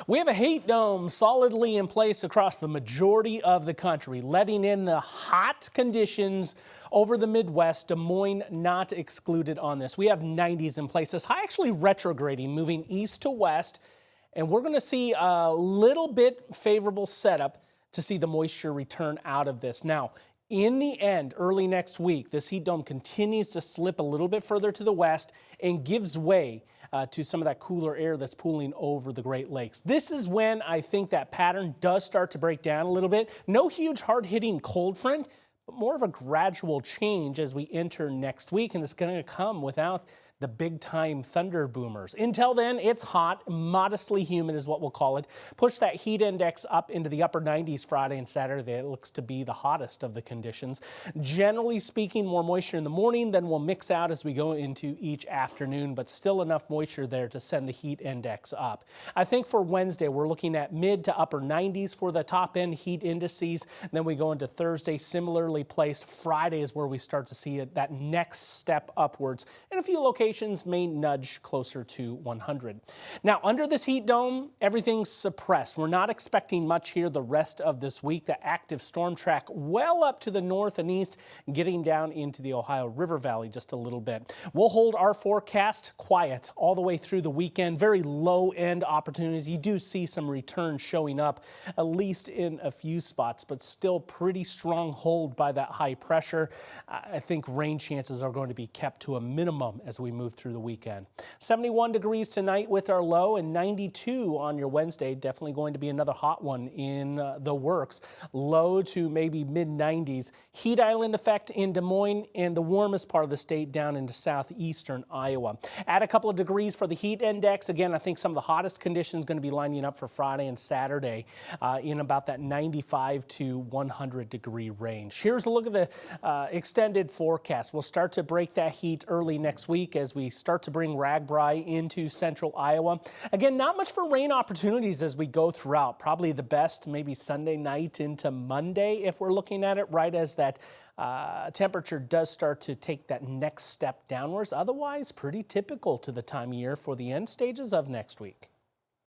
We have a heat dome solidly in place across the majority of the country, letting in the hot conditions over the Midwest. Des Moines not excluded on this. We have 90s in place. This high actually retrograding, moving east to west, and we're going to see a little bit favorable setup to see the moisture return out of this. Now, in the end, early next week, this heat dome continues to slip a little bit further to the west and gives way to some of that cooler air that's pooling over the Great Lakes. This is when I think that pattern does start to break down a little bit. No huge hard-hitting cold front, but more of a gradual change as we enter next week, and it's going to come without the big-time thunder boomers. Until then, it's hot, modestly humid is what we'll call it. Push that heat index up into the upper 90s Friday and Saturday. It looks to be the hottest of the conditions. Generally speaking, more moisture in the morning, then we'll mix out as we go into each afternoon, but still enough moisture there to send the heat index up. I think for Wednesday, we're looking at mid to upper 90s for the top-end heat indices. Then we go into Thursday, similarly placed. Friday is where we start to see that next step upwards. In a few locations, may nudge closer to 100. Now, under this heat dome, everything's suppressed. We're not expecting much here the rest of this week. The active storm track well up to the north and east, getting down into the Ohio River Valley just a little bit. We'll hold our forecast quiet all the way through the weekend. Very low-end opportunities. You do see some return showing up, at least in a few spots, but still pretty strong hold by that high pressure. I think rain chances are going to be kept to a minimum as we move through the weekend. 71 degrees tonight with our low and 92 on your Wednesday. Definitely going to be another hot one in the works. Low to maybe mid-90s. Heat island effect in Des Moines and the warmest part of the state down into southeastern Iowa. Add a couple of degrees for the heat index. Again, I think some of the hottest conditions going to be lining up for Friday and Saturday in about that 95 to 100 degree range. Here's a look at the extended forecast. We'll start to break that heat early next week as we start to bring RAGBRAI into central Iowa. Again, not much for rain opportunities as we go throughout. Probably the best maybe Sunday night into Monday if we're looking at it right as that temperature does start to take that next step downwards. Otherwise, pretty typical to the time of year for the end stages of next week.